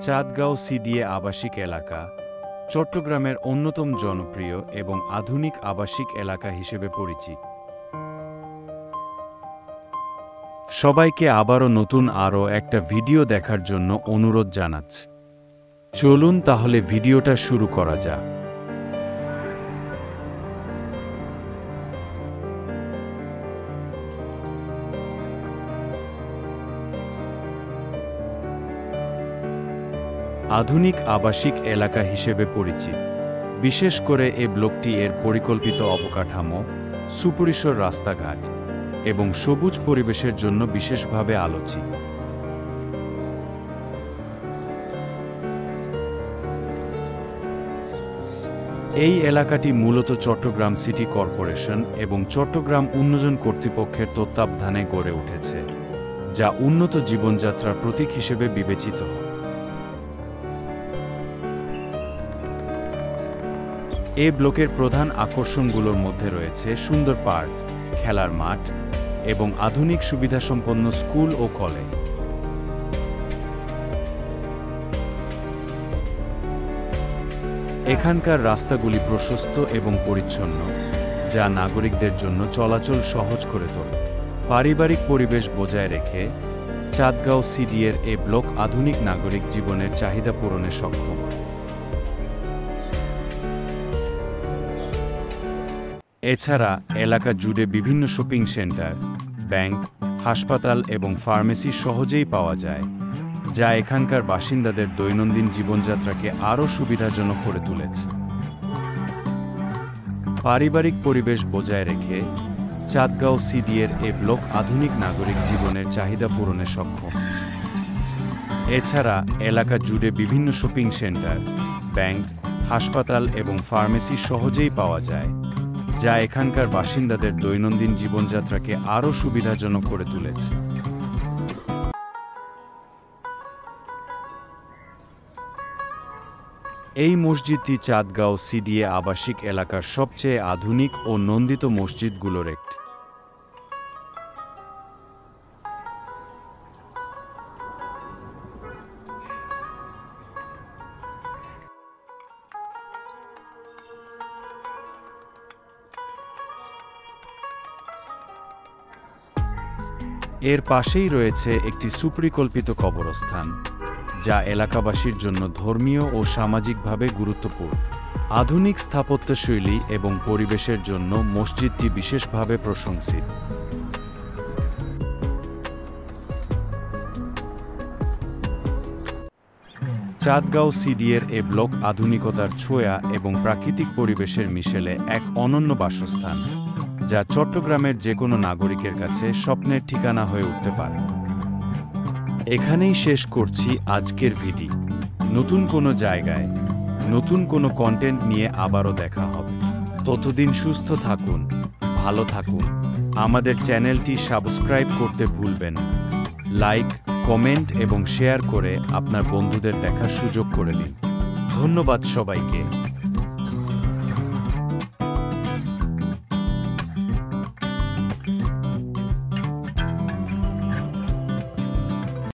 Chandgaon CDA আবাসিক এলাকা চট্টগ্রামের অন্যতম জনপ্রিয় এবং আধুনিক আবাসিক এলাকা হিসেবে পরিচিত। সবাইকে আবারও নতুন একটা ভিডিও দেখার জন্য অনুরোধ জানাচ্ছি। চলুন তাহলে ভিডিওটা শুরু করা যাক। আধুনিক আবাসিক এলাকা হিসেবে পরিচিত, বিশেষ করে এই ব্লকটি এর পরিকল্পিত অবকাঠামো, সুপরিসর রাস্তাঘাট এবং সবুজ পরিবেশের জন্য বিশেষভাবে আলোচিত। এই এলাকাটি মূলত চট্টগ্রাম সিটি কর্পোরেশন এবং চট্টগ্রাম উন্নয়ন কর্তৃপক্ষের তত্ত্বাবধানে গড়ে উঠেছে, যা উন্নত জীবনযাত্রার প্রতীক হিসেবে বিবেচিত হয়। এই ব্লকের প্রধান আকর্ষণগুলোর মধ্যে রয়েছে সুন্দর পার্ক, খেলার মাঠ এবং আধুনিক সুবিধাসম্পন্ন স্কুল ও কলেজ। এখানকার রাস্তাগুলি প্রশস্ত এবং পরিচ্ছন্ন, যা নাগরিকদের জন্য চলাচল সহজ করে তোলে। পারিবারিক পরিবেশ বজায় রেখে চাঁদগাঁও সিডিএর এই ব্লক আধুনিক নাগরিক জীবনের চাহিদা পূরণে সক্ষম। এছাড়া এলাকা জুড়ে বিভিন্ন শপিং সেন্টার, ব্যাংক, হাসপাতাল এবং ফার্মেসি সহজেই পাওয়া যায়, যা এখানকার বাসিন্দাদের দৈনন্দিন জীবনযাত্রাকে আরও সুবিধাজনক করে তুলেছে। পারিবারিক পরিবেশ বজায় রেখে চাঁদগাঁও সিডিএর এই ব্লক আধুনিক নাগরিক জীবনের চাহিদা পূরণে সক্ষম। এছাড়া এলাকা জুড়ে বিভিন্ন শপিং সেন্টার, ব্যাংক, হাসপাতাল এবং ফার্মেসি সহজেই পাওয়া যায়, যা এখানকার বাসিন্দাদের দৈনন্দিন জীবনযাত্রাকে আরও সুবিধাজনক করে তুলেছে। এই মসজিদটি চাঁদগাঁও সিডিএ আবাসিক এলাকার সবচেয়ে আধুনিক ও নন্দিত মসজিদগুলোর একটি। এর পাশেই রয়েছে একটি সুপরিকল্পিত কবরস্থান, যা এলাকাবাসীর জন্য ধর্মীয় ও সামাজিকভাবে গুরুত্বপূর্ণ। আধুনিক স্থাপত্যশৈলী এবং পরিবেশের জন্য মসজিদটি বিশেষভাবে প্রশংসিত। চাঁদগাঁও সিডিএর এ ব্লক আধুনিকতার ছোঁয়া এবং প্রাকৃতিক পরিবেশের মিশেলে এক অনন্য বাসস্থান, যা চট্টগ্রামের যে কোনো নাগরিকের কাছে স্বপ্নের ঠিকানা হয়ে উঠতে পারে। এখানেই শেষ করছি আজকের ভিডিও। নতুন কোনো জায়গায় নতুন কোনো কন্টেন্ট নিয়ে আবারও দেখা হবে। ততদিন সুস্থ থাকুন, ভালো থাকুন। আমাদের চ্যানেলটি সাবস্ক্রাইব করতে ভুলবেন না। লাইক, কমেন্ট এবং শেয়ার করে আপনার বন্ধুদের দেখার সুযোগ করে দিন। ধন্যবাদ সবাইকে।